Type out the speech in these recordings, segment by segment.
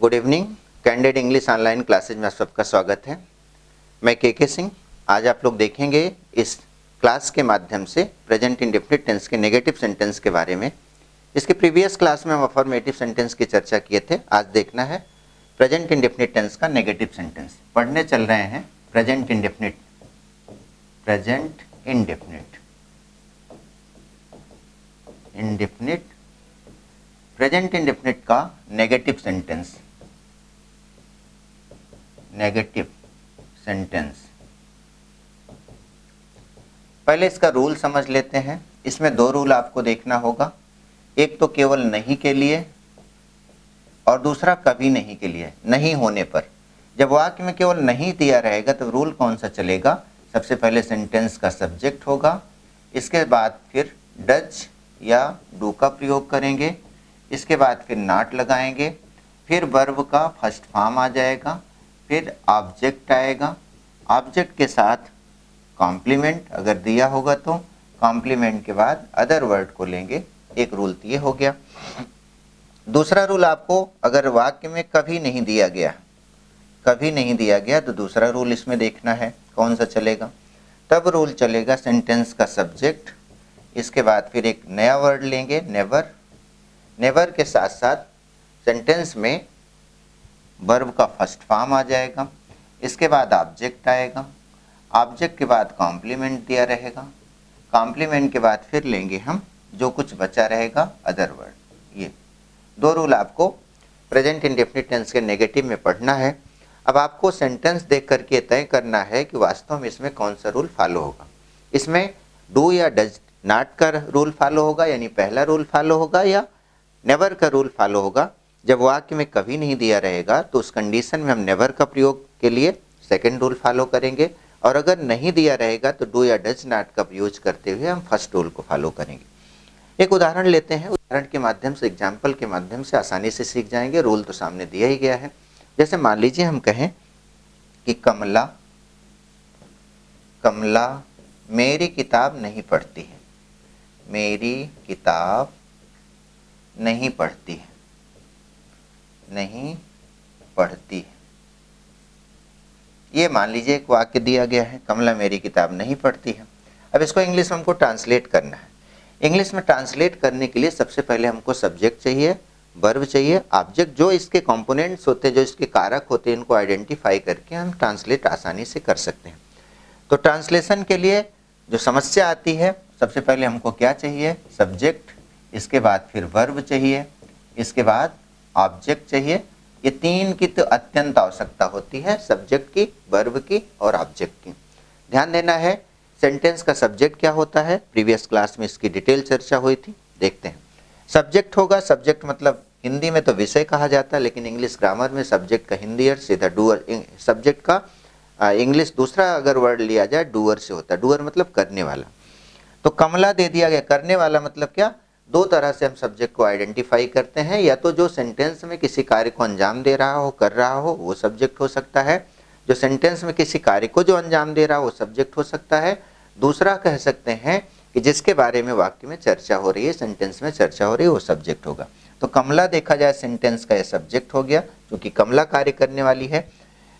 Good evening. Candidate English online classes में आप सबका स्वागत है। मैं के सिंह। आज आप लोग देखेंगे इस क्लास के माध्यम से प्रेजेंट इंडेफिनिट टेंस के नेगेटिव सेंटेंस के बारे में। इसके प्रीवियस क्लास में हम अफर्मेटिव सेंटेंस की चर्चा किए थे। आज देखना है प्रेजेंट इंडेफिनिट टेंस का नेगेटिव सेंटेंस। पढ़ने चल रहे हैं प्रेजेंट इंडेफिनिट प्रेजेंट इंडेफिनिट का नेगेटिव सेंटेंस। पहले इसका रूल समझ लेते हैं। इसमें दो रूल आपको देखना होगा, एक तो केवल नहीं के लिए और दूसरा कभी नहीं के लिए। नहीं होने पर, जब वाक्य में केवल नहीं दिया रहेगा तो रूल कौन सा चलेगा? सबसे पहले सेंटेंस का सब्जेक्ट होगा, इसके बाद फिर डज या डू का प्रयोग करेंगे, इसके बाद फिर नॉट लगाएंगे, फिर वर्ब का फर्स्ट फॉर्म आ जाएगा, फिर ऑब्जेक्ट आएगा, ऑब्जेक्ट के साथ कॉम्प्लीमेंट अगर दिया होगा तो कॉम्प्लीमेंट के बाद अदर वर्ड को लेंगे। एक रूल तो ये हो गया। दूसरा रूल आपको अगर वाक्य में कभी नहीं दिया गया तो दूसरा रूल इसमें देखना है कौन सा चलेगा। तब रूल चलेगा सेंटेंस का सब्जेक्ट, इसके बाद फिर एक नया वर्ड लेंगे नेवर के साथ साथ सेंटेंस में वर्ब का फर्स्ट फॉर्म आ जाएगा, इसके बाद ऑब्जेक्ट आएगा, ऑब्जेक्ट के बाद कॉम्प्लीमेंट दिया रहेगा, कॉम्प्लीमेंट के बाद फिर लेंगे हम जो कुछ बचा रहेगा अदर वर्ड। ये दो रूल आपको प्रेजेंट इंडेफिनिट टेंस के नेगेटिव में पढ़ना है। अब आपको सेंटेंस देख करके तय करना है कि वास्तव में इसमें कौन सा रूल फॉलो होगा। इसमें डू या डज नॉट का रूल फॉलो होगा, यानी पहला रूल फॉलो होगा, या नेवर का रूल फॉलो होगा। जब वाक्य में कभी नहीं दिया रहेगा तो उस कंडीशन में हम नेवर का प्रयोग के लिए सेकंड रूल फॉलो करेंगे, और अगर नहीं दिया रहेगा तो डू या डज नॉट का यूज करते हुए हम फर्स्ट रूल को फॉलो करेंगे। एक उदाहरण लेते हैं, उदाहरण के माध्यम से, एग्जाम्पल के माध्यम से आसानी से सीख जाएंगे। रूल तो सामने दिया ही गया है। जैसे मान लीजिए हम कहें कि कमला मेरी किताब नहीं पढ़ती है, मेरी किताब नहीं पढ़ती है। ये मान लीजिए एक वाक्य दिया गया है, कमला मेरी किताब नहीं पढ़ती है। अब इसको इंग्लिश में हमको ट्रांसलेट करना है। इंग्लिश में ट्रांसलेट करने के लिए सबसे पहले हमको सब्जेक्ट चाहिए, वर्ब चाहिए, ऑब्जेक्ट, जो इसके कंपोनेंट्स होते हैं, जो इसके कारक होते हैं, इनको आइडेंटिफाई करके हम ट्रांसलेट आसानी से कर सकते हैं। तो ट्रांसलेशन के लिए जो समस्या आती है, सबसे पहले हमको क्या चाहिए? सब्जेक्ट, इसके बाद फिर वर्ब चाहिए, इसके बाद ऑब्जेक्ट चाहिए। ये तीन की तो अत्यंत आवश्यकता होती है, सब्जेक्ट की, वर्ब की और ऑब्जेक्ट की। ध्यान देना है सेंटेंस का सब्जेक्ट क्या होता है। प्रीवियस क्लास में इसकी डिटेल चर्चा हुई थी, देखते हैं। सब्जेक्ट होगा, सब्जेक्ट मतलब हिंदी में तो विषय कहा जाता है, लेकिन इंग्लिश ग्रामर में सब्जेक्ट का हिंदी अर्थ सीधा डूअर। सब्जेक्ट का इंग्लिश दूसरा अगर वर्ड लिया जाए डूअर से होता है। डूअर मतलब करने वाला। तो कमला दे दिया गया, करने वाला मतलब क्या? दो तरह से हम सब्जेक्ट को आइडेंटिफाई करते हैं, या तो जो सेंटेंस में किसी कार्य को अंजाम दे रहा हो, कर रहा हो, वो सब्जेक्ट हो सकता है। जो सेंटेंस में किसी कार्य को जो अंजाम दे रहा हो वो सब्जेक्ट हो सकता है। दूसरा कह सकते हैं कि जिसके बारे में वाक्य में चर्चा हो रही है, सेंटेंस में चर्चा हो रही है, वो सब्जेक्ट होगा। तो कमला देखा जाए सेंटेंस का यह सब्जेक्ट हो गया, क्योंकि कमला कार्य करने वाली है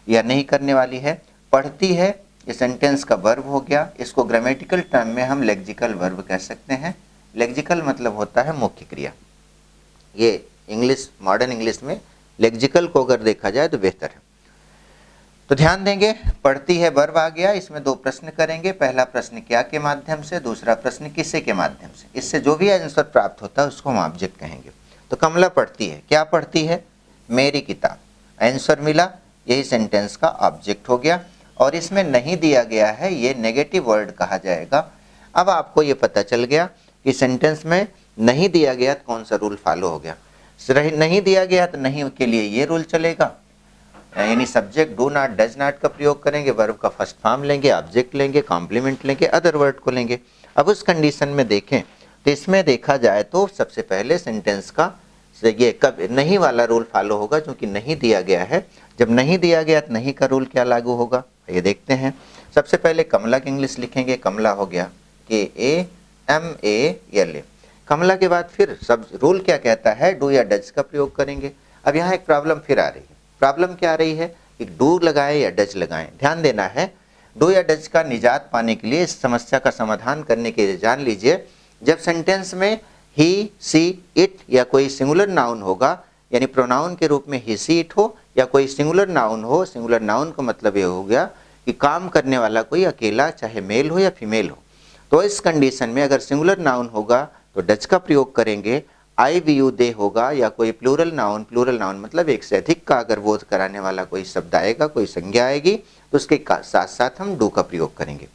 या नहीं करने वाली है। पढ़ती है, ये सेंटेंस का वर्ब हो गया। इसको ग्रामेटिकल टर्म में हम लेक्सिकल वर्ब कह सकते हैं। लेक्सिकल मतलब होता है मुख्य क्रिया। ये इंग्लिश, मॉडर्न इंग्लिश में लेक्सिकल को अगर देखा जाए तो बेहतर है। तो ध्यान देंगे, पढ़ती है वर्ब आ गया। इसमें दो प्रश्न करेंगे। पहला प्रश्न क्या के माध्यम से, दूसरा प्रश्न किसे के माध्यम से। इससे जो भी आंसर प्राप्त होता है उसको हम ऑब्जेक्ट कहेंगे। तो कमला पढ़ती है, क्या पढ़ती है? मेरी किताब। आंसर मिला, यही सेंटेंस का ऑब्जेक्ट हो गया। और इसमें नहीं दिया गया है, ये नेगेटिव वर्ड कहा जाएगा। अब आपको ये पता चल गया कि सेंटेंस में नहीं दिया गया तो कौन सा रूल फॉलो हो गया। नहीं दिया गया तो नहीं के लिए ये रूल चलेगा, यानी subject do not does not का प्रयोग करेंगे, वर्ब का फर्स्ट फॉर्म लेंगे, ऑब्जेक्ट लेंगे, कॉम्प्लीमेंट लेंगे, अदर वर्ड को लेंगे। अब उस कंडीशन में देखें तो इसमें देखा जाए तो सबसे पहले सेंटेंस का ये कब नहीं वाला रूल फॉलो होगा, क्योंकि नहीं दिया गया है। जब नहीं दिया गया तो नहीं का रूल क्या लागू होगा, ये देखते हैं। सबसे पहले कमला की इंग्लिश लिखेंगे। कमला हो गया KAMALA। कमला के बाद फिर सब रूल क्या कहता है? डू या डज का प्रयोग करेंगे। अब यहाँ एक प्रॉब्लम फिर आ रही है। प्रॉब्लम क्या आ रही है कि डू लगाएं या डज लगाएं। ध्यान देना है, डू या डज का निजात पाने के लिए, इस समस्या का समाधान करने के लिए जान लीजिए, जब सेंटेंस में ही, सी, इट या कोई सिंगुलर नाउन होगा, यानी प्रोनाउन के रूप में ही, सी, इट हो या कोई सिंगुलर नाउन हो। सिंगुलर नाउन का मतलब ये हो गया कि काम करने वाला कोई अकेला, चाहे मेल हो या फीमेल हो। तो इस कंडीशन में अगर सिंगुलर नाउन होगा तो डज का प्रयोग करेंगे। आई, वी, यू, दे होगा या कोई प्लूरल नाउन मतलब एक से अधिक का अगर बोध कराने वाला कोई शब्द आएगा, कोई संज्ञा आएगी, तो उसके साथ साथ हम डू का प्रयोग करेंगे।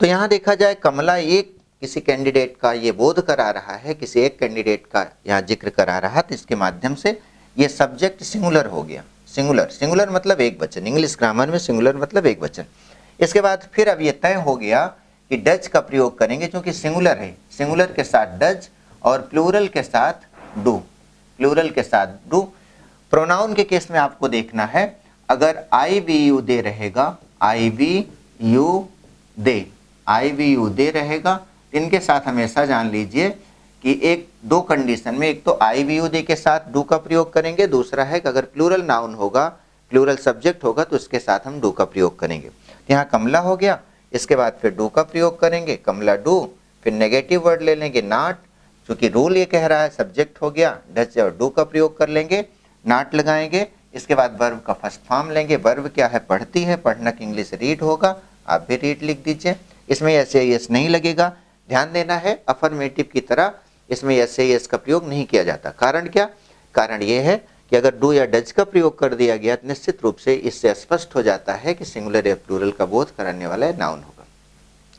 तो यहाँ देखा जाए, कमला एक किसी कैंडिडेट का ये बोध करा रहा है, किसी एक कैंडिडेट का यहाँ जिक्र करा रहा है, तो इसके माध्यम से ये सब्जेक्ट सिंगुलर हो गया। सिंगुलर मतलब एक वचन, इंग्लिश ग्रामर में सिंगुलर मतलब एक वचन। इसके बाद फिर अब ये तय हो गया कि डज का प्रयोग करेंगे, क्योंकि सिंगुलर है, सिंगुलर के साथ डज और प्लूरल के साथ डू, प्लूरल के साथ डू। प्रोनाउन के केस में आपको देखना है, अगर आई, वी, यू, दे रहेगा, I, we, you, they, I, we, you, they रहेगा, इनके साथ हमेशा जान लीजिए कि एक दो कंडीशन में, एक तो आई, वी, यू, दे के साथ डू का प्रयोग करेंगे, दूसरा है कि अगर प्लूरल नाउन होगा, प्लूरल सब्जेक्ट होगा, तो उसके साथ हम डू का प्रयोग करेंगे। यहाँ कमला हो गया, इसके बाद फिर डू का प्रयोग करेंगे, कमला डू, फिर नेगेटिव वर्ड ले लेंगे नॉट, क्योंकि रूल ये कह रहा है सब्जेक्ट हो गया, डज और डू का प्रयोग कर लेंगे, नॉट लगाएंगे। इसके बाद वर्ब का फर्स्ट फॉर्म लेंगे, वर्ब क्या है, पढ़ती है, पढ़ना की इंग्लिश रीड होगा, आप भी रीड लिख दीजिए। इसमें एस नहीं लगेगा, ध्यान देना है, अफर्मेटिव की तरह इसमें एस का प्रयोग नहीं किया जाता। कारण क्या, कारण ये है कि अगर डू या डज का प्रयोग कर दिया गया तो निश्चित रूप से इससे स्पष्ट हो जाता है कि सिंगुलर या प्लूरल का बोध कराने वाला नाउन होगा।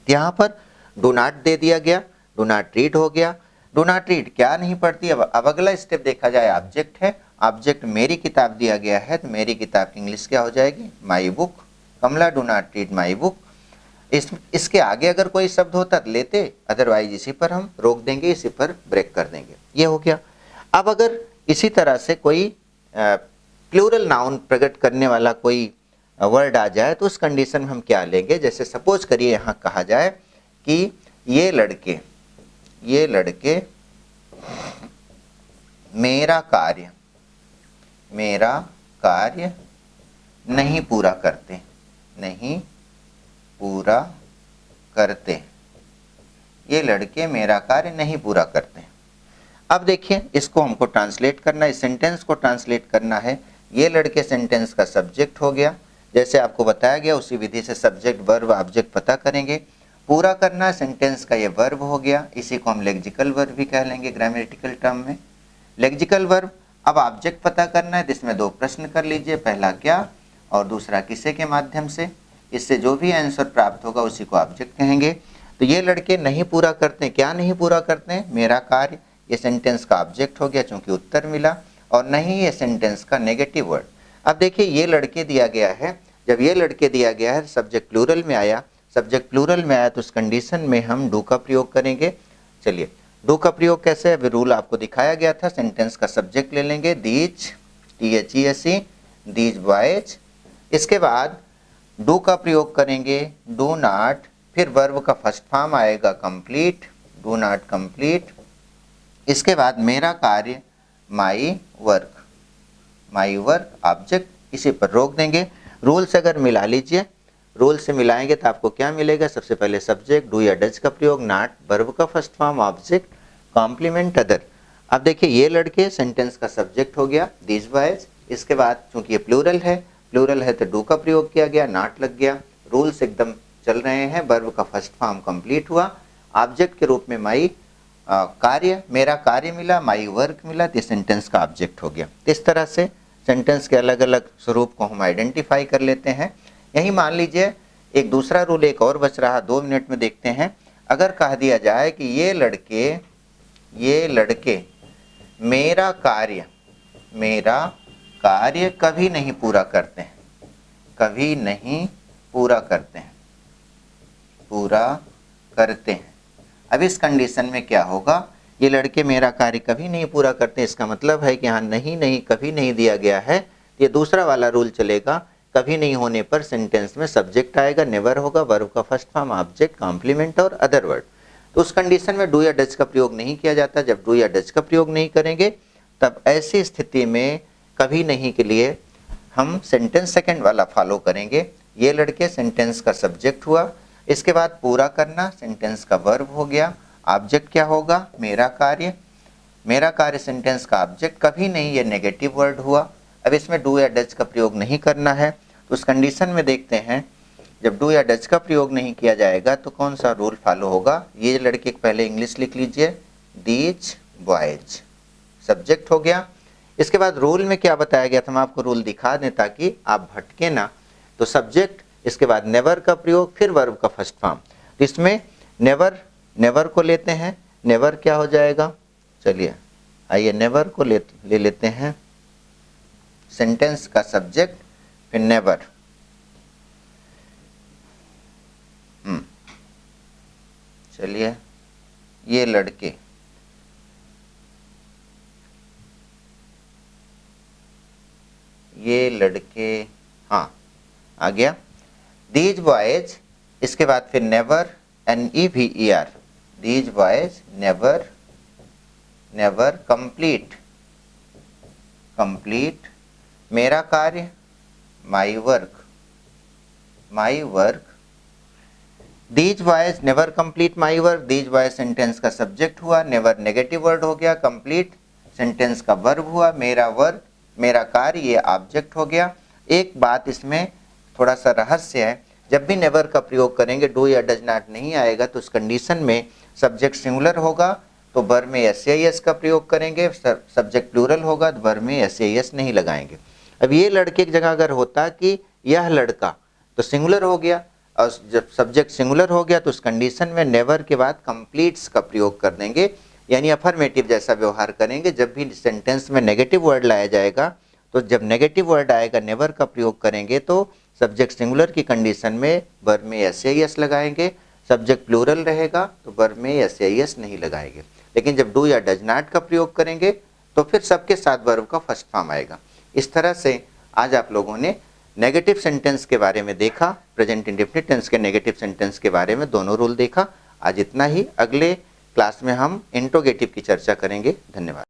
यहाँ पर डू नॉट दे दिया गया, डू नॉट रीड हो गया। डू नॉट रीड क्या नहीं पढ़ती। अब अगला स्टेप देखा जाए, ऑब्जेक्ट है, ऑब्जेक्ट मेरी किताब दिया गया है, तो मेरी किताब की इंग्लिश क्या हो जाएगी, my book. Kamala do not read my book. इसके आगे अगर कोई शब्द होता तो लेते, अदरवाइज इसी पर हम रोक देंगे, इसी पर ब्रेक कर देंगे, ये हो गया। अब अगर इसी तरह से कोई प्लूरल नाउन प्रकट करने वाला कोई वर्ड आ जाए तो उस कंडीशन में हम क्या लेंगे, जैसे सपोज करिए यहाँ कहा जाए कि ये लड़के मेरा कार्य नहीं पूरा करते, ये लड़के मेरा कार्य नहीं पूरा करते। अब देखिए, इसको हमको ट्रांसलेट करना है, इस सेंटेंस को ट्रांसलेट करना है। ये लड़के सेंटेंस का सब्जेक्ट हो गया, जैसे आपको बताया गया उसी विधि से सब्जेक्ट वर्ब ऑब्जेक्ट पता करेंगे। पूरा करना सेंटेंस का ये वर्ब हो गया, इसी को हम लेक्सिकल वर्ब भी कह लेंगे ग्रामेटिकल टर्म में, लेक्सिकल वर्ब। अब ऑब्जेक्ट पता करना है, तो इसमें दो प्रश्न कर लीजिए, पहला क्या और दूसरा किसे के माध्यम से, इससे जो भी आंसर प्राप्त होगा उसी को ऑब्जेक्ट कहेंगे। तो ये लड़के नहीं पूरा करते, क्या नहीं पूरा करते हैं, मेरा कार्य, ये सेंटेंस का ऑब्जेक्ट हो गया चूंकि उत्तर मिला, और नहीं ये सेंटेंस का नेगेटिव वर्ड। अब देखिए, ये लड़के दिया गया है, जब ये लड़के दिया गया है सब्जेक्ट प्लूरल में आया, तो उस कंडीशन में हम डू का प्रयोग करेंगे। चलिए, डू का प्रयोग कैसे, अभी रूल आपको दिखाया गया था। सेंटेंस का सब्जेक्ट ले लेंगे, दीज, THESE, दीज बॉयज। इसके बाद डू का प्रयोग करेंगे, डू नॉट, फिर वर्ब का फर्स्ट फॉर्म आएगा कंप्लीट, डू नॉट कंप्लीट। इसके बाद मेरा कार्य, माई वर्क ऑब्जेक्ट, इसी पर रोक देंगे। रूल से अगर मिला लीजिए, रूल से मिलाएंगे तो आपको क्या मिलेगा, सबसे पहले सब्जेक्ट, डू या डज का प्रयोग, नॉट वर्ब का first form object, complement other. अब देखिए, ये लड़के सेंटेंस का सब्जेक्ट हो गया, दीज बॉयज। इसके बाद चूंकि ये प्लूरल है तो डू का प्रयोग किया गया, नॉट लग गया। रूल्स एकदम चल रहे हैं, वर्ब का फर्स्ट फॉर्म कंप्लीट हुआ, ऑब्जेक्ट के रूप में माई कार्य, मेरा कार्य मिला, माई वर्क मिला, तो सेंटेंस का ऑब्जेक्ट हो गया। इस तरह से सेंटेंस के अलग अलग स्वरूप को हम आइडेंटिफाई कर लेते हैं। यही मान लीजिए एक दूसरा रूल एक और बच रहा, 2 मिनट में देखते हैं। अगर कह दिया जाए कि ये लड़के मेरा कार्य कभी नहीं पूरा करते हैं, पूरा करते हैं। अब इस कंडीशन में क्या होगा, ये लड़के मेरा कार्य कभी नहीं पूरा करते, इसका मतलब है कि यहाँ नहीं कभी नहीं दिया गया है, ये दूसरा वाला रूल चलेगा। कभी नहीं होने पर सेंटेंस में सब्जेक्ट आएगा, नेवर होगा, वर्ब का फर्स्ट फॉर्म ऑब्जेक्ट, कॉम्प्लीमेंट और अदर वर्ड। तो उस कंडीशन में डू या डज का प्रयोग नहीं किया जाता। जब डू या डज का प्रयोग नहीं करेंगे तब ऐसी स्थिति में कभी नहीं के लिए हम सेंटेंस सेकंड वाला फॉलो करेंगे। ये लड़के सेंटेंस का सब्जेक्ट हुआ, इसके बाद पूरा करना सेंटेंस का वर्ब हो गया। ऑब्जेक्ट क्या होगा? मेरा कार्य। मेरा कार्य सेंटेंस का ऑब्जेक्ट, कभी नहीं ये नेगेटिव वर्ड हुआ। अब इसमें डू या डज का प्रयोग नहीं करना है, तो उस कंडीशन में देखते हैं जब डू या डज का प्रयोग नहीं किया जाएगा तो कौन सा रूल फॉलो होगा। ये लड़के पहले इंग्लिश लिख लीजिए, दीज बॉयज, सब्जेक्ट हो गया। इसके बाद रूल में क्या बताया गया था, हम आपको रूल दिखा दें ताकि आप भटके ना। तो सब्जेक्ट, इसके बाद नेवर का प्रयोग, फिर वर्ब का फर्स्ट फॉर्म। तो इसमें नेवर, नेवर को लेते हैं, नेवर क्या हो जाएगा, चलिए आइए नेवर को ले लेते हैं सेंटेंस का सब्जेक्ट, फिर नेवर। चलिए ये लड़के, ये लड़के, हाँ आ गया। दीज बॉयज, इसके बाद फिर never, NEVER, these boys never, never complete, complete मेरा कार्य, my work, my work. These boys never complete my work, these boys sentence का सब्जेक्ट हुआ, नेवर नेगेटिव वर्ड हो गया, कंप्लीट सेंटेंस का वर्ब हुआ, मेरा वर्क, मेरा कार्य ये ऑब्जेक्ट हो गया। एक बात इसमें थोड़ा सा रहस्य है, जब भी नेवर का प्रयोग करेंगे डू या डज नॉट नहीं आएगा तो उस कंडीशन में सब्जेक्ट सिंगुलर होगा तो वर्ब में SAS का प्रयोग करेंगे, सब्जेक्ट प्लूरल होगा तो वर्ब में SAS नहीं लगाएंगे। अब ये लड़के की जगह अगर होता कि यह लड़का, तो सिंगुलर हो गया, और जब सब्जेक्ट सिंगुलर हो गया तो उस कंडीशन में नेवर के बाद कंप्लीट्स का प्रयोग कर देंगे, यानी अफर्मेटिव जैसा व्यवहार करेंगे। जब भी सेंटेंस में नेगेटिव वर्ड लाया जाएगा तो जब नेगेटिव वर्ड आएगा नेवर का प्रयोग करेंगे तो सब्जेक्ट सिंगुलर की कंडीशन में वर्ब में SAS लगाएंगे, सब्जेक्ट प्लूरल रहेगा तो वर्ब में SAS नहीं लगाएंगे। लेकिन जब डू या डज नॉट का प्रयोग करेंगे तो फिर सबके साथ वर्ब का फर्स्ट फॉर्म आएगा। इस तरह से आज आप लोगों ने नेगेटिव सेंटेंस के बारे में देखा, प्रेजेंट इंडेफिनिट टेंस के नेगेटिव सेंटेंस के बारे में दोनों रूल देखा। आज इतना ही, अगले क्लास में हम इंट्रोगेटिव की चर्चा करेंगे। धन्यवाद।